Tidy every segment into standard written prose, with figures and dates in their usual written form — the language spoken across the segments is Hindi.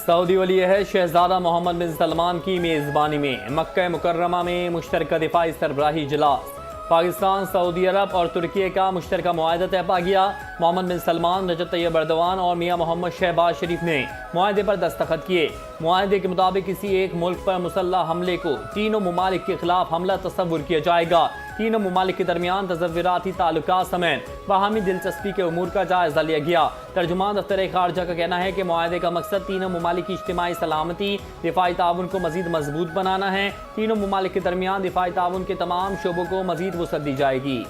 सऊदी वली अहद शहजादा मोहम्मद बिन सलमान की मेज़बानी में मक्का मुकर्रमा में मुश्तरका दिफाई सरबराही इजलास। पाकिस्तान, सऊदी अरब और तुर्की का मुश्तरका मुआहदा तय पा गया। मोहम्मद बिन सलमान, रजब तैयब एर्दोगान और मियां मोहम्मद शहबाज शरीफ ने मुआहदे पर दस्तखत किए। मुआहदे के मुताबिक किसी एक मुल्क पर मुसल्लह हमले को तीनों ममालिक के खिलाफ हमला तस्वुर किया जाएगा। तीनों ममालिक के दरमियान तज़व्वुराती ताल्लुकात समेत बाहमी दिलचस्पी के उमूर का जायजा लिया गया। तर्जुमान दफ्तर खारजा का कहना है कि मुआहदे का मकसद तीनों ममालिक की इज्तिमाई सलामती, दिफाई ताउन को मजीद मजबूत बनाना है। तीनों ममालिक के दरमियान दिफाई ताउन के तमाम शोबों को मजीद वसअत दी जाएगी।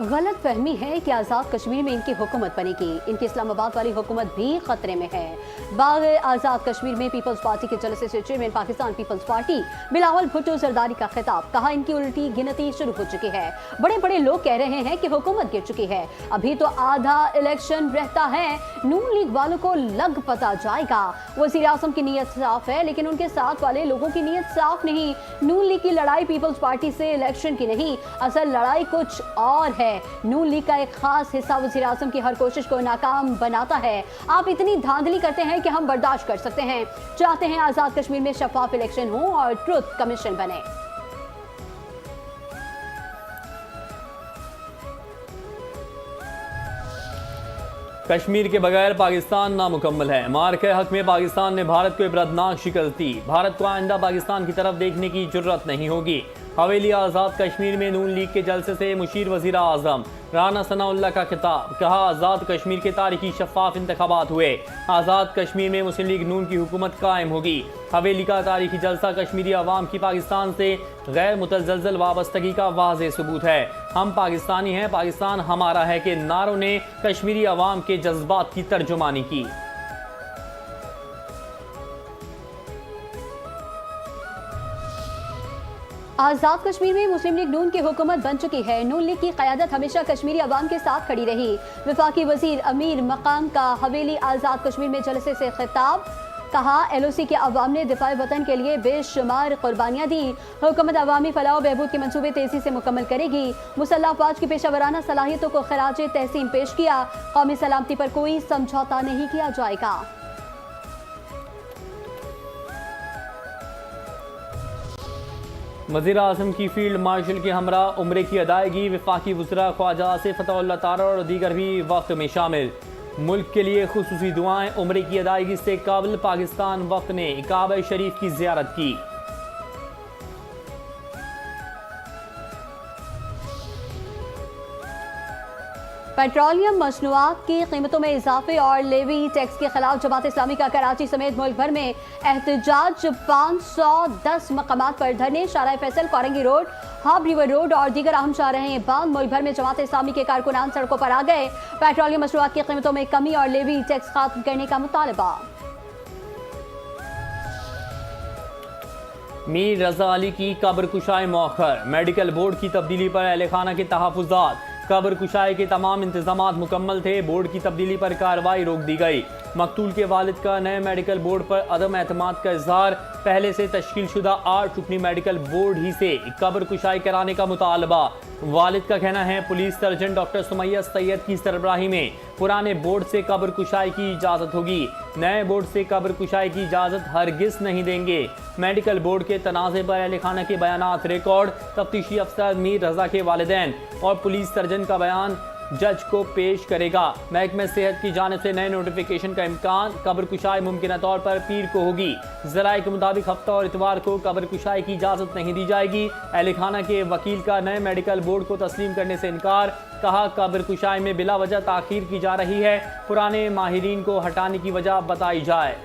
गलत फहमी है कि आज़ाद कश्मीर में इनकी हुकूमत बनेगी। इनकी इस्लामाबाद वाली हुकूमत भी खतरे में है। बाग आज़ाद कश्मीर में पीपल्स पार्टी के जलसे से chairman Pakistan Peoples Party Bilawal Bhutto Zardari का खिताब। कहा इनकी उल्टी गिनती शुरू हो चुकी है। बड़े बड़े लोग कह रहे हैं कि हुकूमत गिर चुकी है। अभी तो आधा इलेक्शन रहता है, नून लीग वालों को लग पता जाएगा। वज़ीर आज़म की नीयत साफ है, लेकिन उनके साथ वाले लोगों की नीयत साफ नहीं। नून लीग की लड़ाई पीपल्स पार्टी से इलेक्शन की नहीं, असल लड़ाई कुछ और है। नून लीग का एक खास हिस्सा वज़ीर आज़म की हर कोशिश को नाकाम बनाता है। आप इतनी धांधली करते हैं कि हम बर्दाश्त कर सकते हैं। चाहते हैं आज़ाद कश्मीर में शफाफ इलेक्शन हो और ट्रुथ कमीशन बने। कश्मीर के बगैर पाकिस्तान नामुकम्मल है। मार के हक में पाकिस्तान ने भारत को इबरतनाक शिकस्त दी। भारत को आइंदा पाकिस्तान की तरफ देखने की जुर्रत नहीं होगी। हवेली आज़ाद कश्मीर में नून लीग के जलसे से मुशीर वज़ीर आज़म राना सनाउल्लाह का खिताब। कहा आज़ाद कश्मीर के तारीखी शफाफ इंतखाबात हुए। आज़ाद कश्मीर में मुस्लिम लीग नून की हुकूमत कायम होगी। हवेली का तारीखी जलसा कश्मीरी अवाम की पाकिस्तान से गैर मुतज़लज़ल वाबस्तगी का वाज़ेह सबूत है। हम पाकिस्तानी हैं, पाकिस्तान हमारा है के नारों ने कश्मीरी अवाम के जज्बात की तर्जुमानी की। आज़ाद कश्मीर में मुस्लिम लीग नून की हुकूमत बन चुकी है। नून लीग की क़यादत हमेशा कश्मीरी अवाम के साथ खड़ी रही। वफाकी वज़ीर अमीर मकाम का हवेली आज़ाद कश्मीर में जलसे से खिताब। कहा LOC के अवाम ने दिफाए वतन के लिए बेशुमार कुर्बानियाँ दी। हुकूमत अवामी फलाह बहबूद के मंसूबे तेज़ी से मुकम्मल करेगी। मुसल्लह अफवाज की पेशावराना सलाहियतों को खराज तहसीन पेश किया। कौमी सलामती पर कोई समझौता नहीं किया जाएगा। वज़ीर आज़म की फील्ड मार्शल के हमरा उम्रे की अदायगी। वफाकी वज़रा ख्वाजा आसिफ अताउल्लाह तारा और दीगर भी वक्त में शामिल। मुल्क के लिए खुसूसी दुआएं। उम्रे की अदायगी से काबिल पाकिस्तान वक्त ने काबा शरीफ की ज़ियारत की। पेट्रोलियम मसनूआत की कीमतों में इजाफे और लेवी टैक्स के खिलाफ जमात इस्लामी का कराची समेत मुल्क भर में एहतजाज। 510 मकामात पर धरने। शाहराह फैसल, कोरंगी रोड, हाब रिवर रोड और दीगर अहम शाहराहें बंद। मुल्क भर में जमात इस्लामी के कारकुनान सड़कों पर आ गए। पेट्रोलियम मसनूआत की कीमतों में कमी और लेवी टैक्स खत्म करने का मुतालबा। मीर रजा अली की कब्र कुशाई मौखर। मेडिकल बोर्ड की तब्दीली पर अहले खाना के तहफ़्फ़ुज़ात। कब्र कुशाई के तमाम इंतजामात मुकम्मल थे। बोर्ड की तब्दीली पर कार्रवाई रोक दी गई। मकतूल के वालिद का नए मेडिकल बोर्ड पर अदम एतमाद का इजहार। पहले से तश्कील शुदा 8 रुकनी मेडिकल बोर्ड ही से कब्र कुशाई कराने का मुतालबा। वालिद का कहना है police surgeon doctor Sumaiya Syed की सरबराही में पुराने बोर्ड से कब्र कुशाई की इजाज़त होगी। नए बोर्ड से कब्र कुशाई की इजाज़त हरगिज़ नहीं देंगे। मेडिकल बोर्ड के तनाज़े पर अहले खाना के बयानात रिकॉर्ड। तफ्तीशी अफसर मीर रजा के वालिदैन और पुलिस सर्जन का बयान जज को पेश करेगा। महकमे सेहत की जानिब से नए नोटिफिकेशन का इम्कान। कब्र कुशाई मुमकिन तौर पर पीर को होगी। ज़राए के मुताबिक हफ्ता और इतवार को कब्र कुशाई की इजाज़त नहीं दी जाएगी। अहले खाना के वकील का नए मेडिकल बोर्ड को तस्लीम करने से इनकार। कहा कब्र कुशाई में बिला वजह ताख़ीर की जा रही है। पुराने माहिरीन को हटाने की वजह बताई जाए।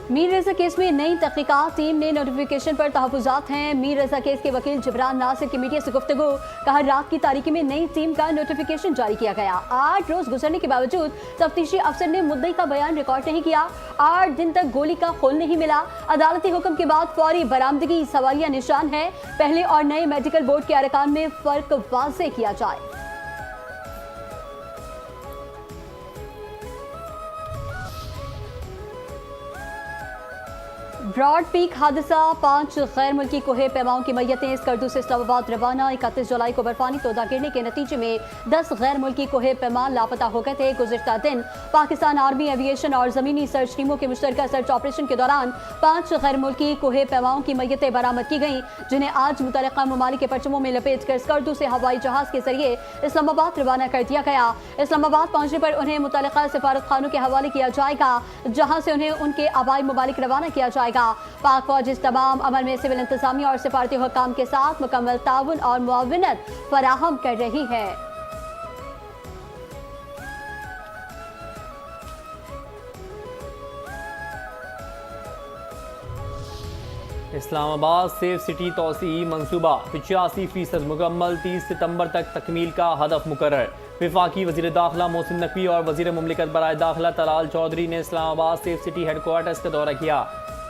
मीर रजा केस में नई तहकीकात। टीम ने नोटिफिकेशन पर तहफ़्फ़ुज़ात हैं। मीर रजा केस के वकील जिब्रान नासिर की मीडिया से गुफ्तगू। कहा रात की तारीकी में नई टीम का नोटिफिकेशन जारी किया गया। 8 रोज गुजरने के बावजूद तफ्तीशी अफसर ने मुद्दई का बयान रिकॉर्ड नहीं किया। 8 दिन तक गोली का खोल नहीं मिला। अदालती हुक्म के बाद फौरी बरामदगी सवालिया निशान है। पहले और नए मेडिकल बोर्ड के अरकान में फ़र्क वाज़ेह किया जाए। ब्रॉड पीक हादसा, 5 गैर मुल्की कोहे पैमाओं की मैयतें स्कर्दू से इस्लामाबाद रवाना। 31 जुलाई को बर्फानी तोदा गिरने के नतीजे में 10 गैर मुल्की कोहे पैमा लापता हो गए थे। गुज़िश्ता दिन पाकिस्तान आर्मी, एविएशन और ज़मीनी सर्च टीमों के मुश्तरका सर्च ऑपरेशन के दौरान 5 गैर मुल्की कोहे पैमाओं की मैयतें बरामद की गईं, जिन्हें आज मुतल्लिका ममालिक के परचमों में लपेट कर स्कर्दू से हवाई जहाज के जरिए इस्लामाबाद रवाना कर दिया गया। इस्लामाबाद पहुंचने पर उन्हें मुतल्लिका सफारत खानों के हवाले किया जाएगा, जहां से उन्हें उनके आबाई ममालिक रवाना किया जाएगा। पाक फौज इस तमाम अमल में सिविल इंतजामिया और सिफारती हुक्काम के साथ मुकम्मल ताउन और मुआविनत फराहम कर रही है। इस्लामाबाद सेफ सिटी तौसीई मंसूबा 85% मुकम्मल, 30 सितंबर तक तकमील का हदफ मुकर्रर। वफाकी वज़ीर दाखिला मोहसिन नकवी और वज़ीर मुमलिकत बराए दाखिला तलाल चौधरी ने इस्लामाबाद सेफ सिटी हेडक्वार्टर्स का दौरा किया।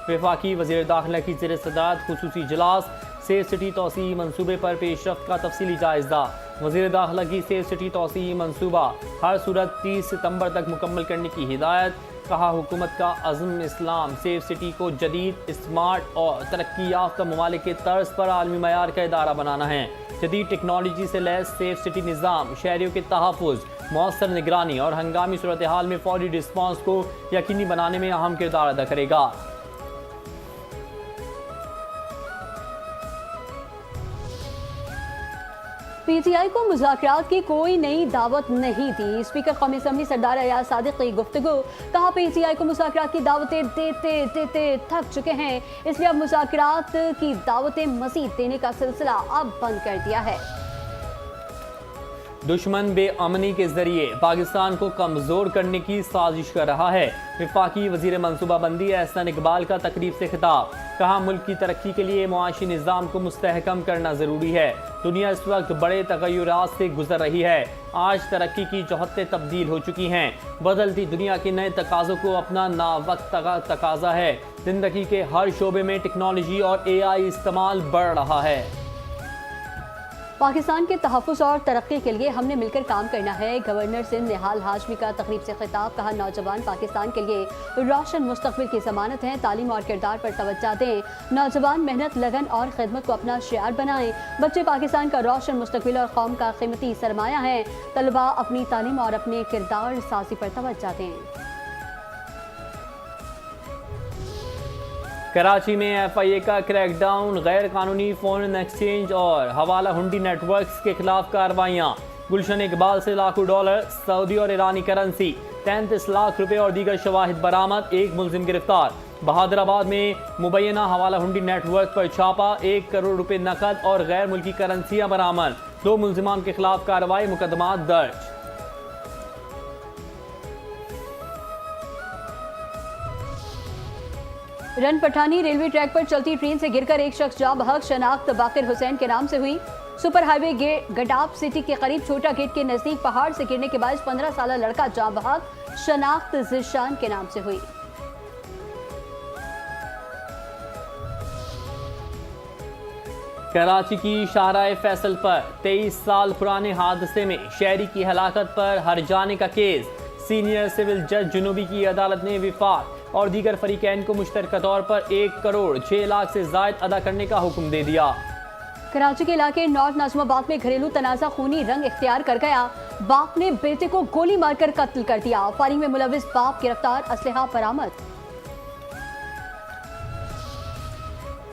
वफाकी वज़ीर दाखिला की ज़ेर सदारत खुसूसी इजलास, सेफ सिटी तौसीई मंसूबे पर पेशरफ्त का तफसीली जायज़ा। वज़ीर दाखिला की सेफ सिटी तौसीई मंसूबा हर सूरत 30 सितंबर तक मुकम्मल करने की हिदायत। कहा, हुकूमत का अज़्म इस्लाम सेफ सिटी को जदीद, स्मार्ट और तरक्की याफ्ता ममालिक के तर्ज पर आलमी मयार का इदारा बनाना है। जदीद टेक्नोलॉजी से लैस सेफ सिटी निज़ाम शहरियों के तहफ़्फ़ुज़, मौसर निगरानी और हंगामी सूरत हाल में फौरी रिस्पॉन्स को यकीनी बनाने में अहम किरदार अदा करेगा। पीटीआई को मुज़ाकरात की कोई नई दावत नहीं दी। स्पीकर कौमी असम्बली सरदार अयाज सादिक की गुफ्तगू। कहा, पीटीआई को मुज़ाकरात की दावतें देते देते थक चुके हैं, इसलिए अब मुज़ाकरात की दावतें मज़ीद देने का सिलसिला अब बंद कर दिया है। दुश्मन बेअमनी के जरिए पाकिस्तान को कमजोर करने की साजिश कर रहा है। वफाकी वजीर मनसूबाबंदी एहसन इकबाल का तकरीब से खिताब। कहा, मुल्क की तरक्की के लिए मुआशी निज़ाम को मुस्तहकम करना ज़रूरी है। दुनिया इस वक्त बड़े तगय्युरात से गुजर रही है। आज तरक्की की जोहतें तब्दील हो चुकी हैं। बदलती दुनिया के नए तकाज़ों को अपना नावक्त तकाज़ा है। ज़िंदगी के हर शोबे में टेक्नोलॉजी और AI इस्तेमाल बढ़ रहा है। पाकिस्तान के तहफ़्फ़ुज़ और तरक्की के लिए हमने मिलकर काम करना है। गवर्नर सिंध निहाल हाशमी का तकरीब से खिताब। कहा, नौजवान पाकिस्तान के लिए रोशन मुस्तक़बिल की ज़मानत हैं। तालीम और किरदार पर तवज्जो दें। नौजवान मेहनत, लगन और खिदमत को अपना शियार बनाएं। बच्चे पाकिस्तान का रोशन मुस्तक़बिल और कौम का कीमती सरमाया है। तलबा अपनी तालीम और अपने किरदार साजी पर तवज्जो दें। कराची में FIA का क्रैकडाउन, गैर कानूनी फ़ोन एक्सचेंज और हवाला हुंडी नेटवर्क्स के खिलाफ कार्रवाइयाँ। गुलशन इकबाल से लाखों डॉलर, सऊदी और ईरानी करेंसी, 33 लाख रुपए और दीगर शवाहिद बरामद। 1 मुलजिम गिरफ्तार। बहादुराबाद में मुबैना हवाला हुंडी नेटवर्क पर छापा, 1 करोड़ रुपए नकद और गैर मुल्की करेंसियाँ बरामद। 2 मुलजिमान के खिलाफ कार्रवाई, मुकदमा दर्ज। रन पठानी रेलवे ट्रैक पर चलती ट्रेन से गिरकर एक शख्स जाँ बहक। शनाख्त बाकिर हुसैन के नाम से हुई। सुपर हाईवे गडाप सिटी के करीब छोटा गेट के नजदीक पहाड़ से गिरने के बाद 15 साल लड़का जाँ बहक। शनाख्त जिशान के नाम से हुई। कराची की शाहराह फैसल पर 23 साल पुराने हादसे में शहरी की हलाकत पर हर जाने का केस। सीनियर सिविल जज जुनूबी की अदालत ने विफाक और दीगर फरीकैन को मुश्तरका तौर पर 1 करोड़ 6 लाख से जायद अदा करने का हुक्म दे दिया। कराची के इलाके नॉर्थ नाज़िमाबाद में घरेलू तनाज़ा खूनी रंग इख्तियार कर गया। बाप ने बेटे को गोली मारकर कत्ल कर दिया। फायरिंग में मुलविस बाप गिरफ्तार, असलहा बरामद।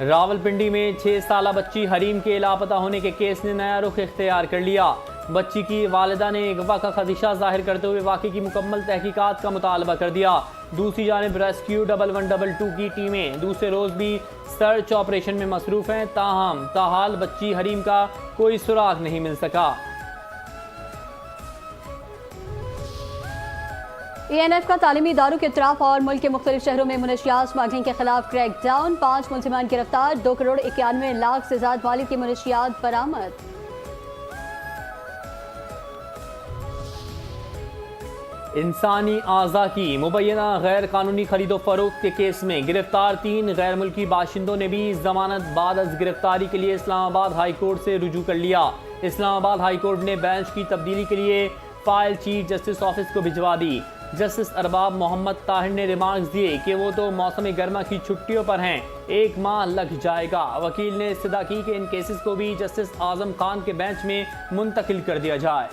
रावलपिंडी में 6 साला बच्ची हरीम के लापता होने के केस ने नया रुख इख्तियार कर लिया। बच्ची की वालिदा ने अगवा का खदशा जाहिर करते हुए वाक़े की मुकम्मल तहकीकात का मुतालबा कर दिया। दूसरी जानिब रेस्क्यू 1112 की टीमें दूसरे रोज भी सर्च ऑपरेशन में मसरूफ हैं। ताहाल बच्ची हरीम का कोई सुराग नहीं मिल सका। ANF का तालीमी इदारों के इतराफ़ और मुल्क के मुख्तलिफ शहरों में मुनशियात स्मगलिंग के खिलाफ क्रैकडाउन। 5 मुलजिमान गिरफ्तार। 2 करोड़ 91 लाख से ज्यादा मालिक की मुनशियात बरामद। इंसानी आज़ा की मुबैना गैर कानूनी खरीदो फरोख्त के केस में गिरफ्तार 3 गैर मुल्की बाशिंदों ने भी जमानत बाद अज गिरफ्तारी के लिए इस्लामाबाद हाई कोर्ट से रुजू कर लिया। इस्लामाबाद हाई कोर्ट ने बेंच की तब्दीली के लिए फाइल चीफ जस्टिस ऑफिस को भिजवा दी। जस्टिस अरबाब मोहम्मद ताहिर ने रिमार्क्स दिए कि वो तो मौसम गर्मा की छुट्टियों पर हैं, 1 माह लग जाएगा। वकील ने इस्तदा की कि इन केसेस को भी जस्टिस आजम खान के बेंच में मुंतकिल कर दिया जाए।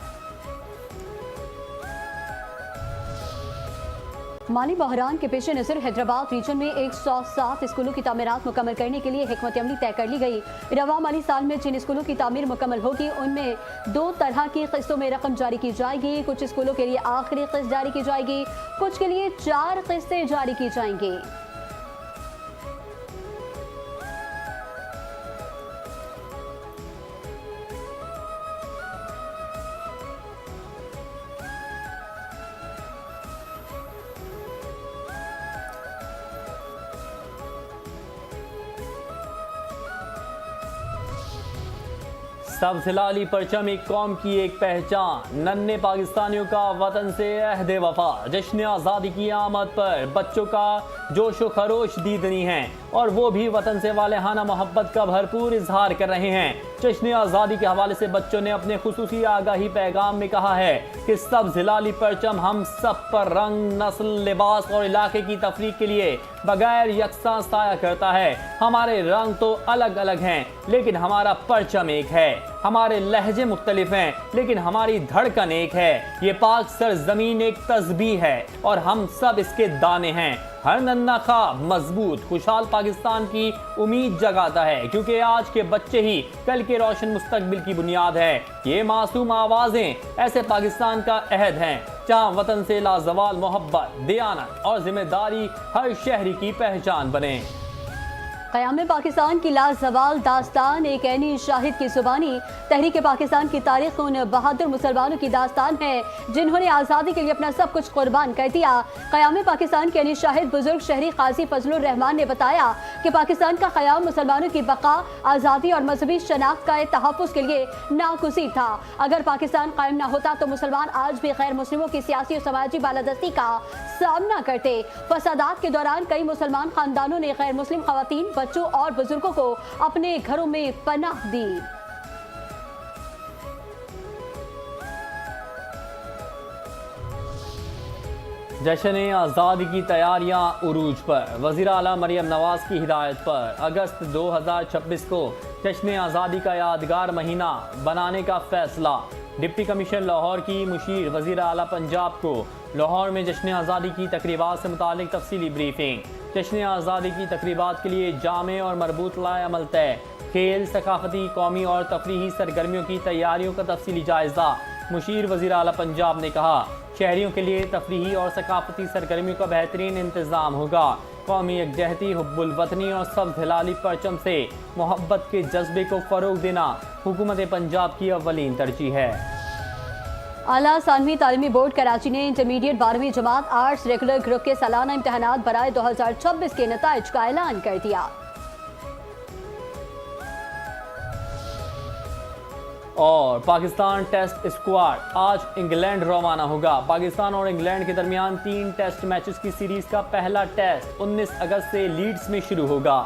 माली बहरान के पेश नज़र हैदराबाद रीजन में 107 स्कूलों की तामीरात मुकम्मल करने के लिए हिकमत अमली तय कर ली गई। रवा माली साल में जिन स्कूलों की तामीर मुकम्मल होगी उनमें 2 तरह की किस्तों में रकम जारी की जाएगी। कुछ स्कूलों के लिए आखिरी किस्त जारी की जाएगी, कुछ के लिए 4 किस्तें जारी की जाएंगी। सब हिलाली परचम एक कौम की एक पहचान, नन्हे पाकिस्तानियों का वतन से अहद वफा। जश्न आज़ादी की आमद पर बच्चों का जोशो खरोश दीदनी है और वो भी वतन से वालेहाना मोहब्बत का भरपूर इजहार कर रहे हैं। जश्न आज़ादी के हवाले से बच्चों ने अपने खुसूसी आगाही पैगाम में कहा है कि सब हिलाली परचम हम सब पर रंग, नस्ल, लिबास और इलाके की तफरीक के लिए बगैर यकसा साया करता है। हमारे रंग तो अलग अलग हैं लेकिन हमारा परचम एक है, हमारे लहजे मुख्तलिफ हैं लेकिन हमारी धड़कन एक है। ये पाक सरजमीन एक तस्बीह है और हम सब इसके दाने हैं। हर नन्हा ख्वाब मजबूत खुशहाल पाकिस्तान की उम्मीद जगाता है, क्योंकि आज के बच्चे ही कल के रोशन मुस्तकबिल की बुनियाद है। ये मासूम आवाजें ऐसे पाकिस्तान का अहद हैं जहां वतन से लाजवाल मोहब्बत, दियानत और जिम्मेदारी हर शहरी की पहचान बने। क़याम पाकिस्तान की लाजवाल दास्तान एक ऐनी शाहिद की जुबानी तहरीक पाकिस्तान की तारीख उन बहादुर मुसलमानों की दास्तान है जिन्होंने आज़ादी के लिए अपना सब कुछ कुर्बान कर दिया। क़याम पाकिस्तान के ऐनी शाहिद बुजुर्ग शहरी काजी फजलुर रहमान ने बताया कि पाकिस्तान का क़याम मुसलमानों की बका, आज़ादी और मजहबी शनाख्त का तहफ़्फ़ुज़ के लिए नागुज़ीर था। अगर पाकिस्तान कायम न होता तो मुसलमान आज भी गैर मुस्लिमों की सियासी और समाजी बालादस्ती का सामना करते। फसादात के दौरान कई मुसलमान खानदानों ने गैर मुस्लिम खवातीन, बच्चों और बुजुर्गों को अपने घरों में पनाह दी। जश्न आज़ादी की तैयारियां उरूज पर। वज़ीर आला मरियम नवाज की हिदायत पर अगस्त 2026 को जश्न आज़ादी का यादगार महीना बनाने का फैसला। डिप्टी कमिश्नर लाहौर की मुशीर वज़ीर आला पंजाब को लाहौर में जश्न आज़ादी की तकरीबात से मुतालिक तफसीली ब्रीफिंग। जश्न आज़ादी की तकरीबात के लिए जामे और मरबूत लाए अमल तय। खेल, सकाफती, कौमी और तफरीही सरगर्मियों की तैयारियों का तफसीली जायज़ा। मुशीर वज़ीर आला पंजाब ने कहा, शहरियों के लिए तफरीही और सकाफती सरगर्मियों का बेहतरीन इंतज़ाम होगा। कौमी यकजहती, हुब्बुल वतनी और सब हिलाली परचम से मोहब्बत के जज्बे को फ़रोग देना हुकूमत पंजाब की अव्वलीन तरजीह है। आला सानवी तालीमी बोर्ड कराची ने इंटरमीडिएट 12वीं जमात आर्ट्स रेगुलर ग्रुप के सालाना इम्तहानात बराए 2026 के नताइज का ऐलान कर दिया। और पाकिस्तान टेस्ट स्क्वाड आज इंग्लैंड रवाना होगा। पाकिस्तान और इंग्लैंड के दरमियान 3 टेस्ट मैचेस की सीरीज का पहला टेस्ट 19 अगस्त से लीड्स में शुरू होगा।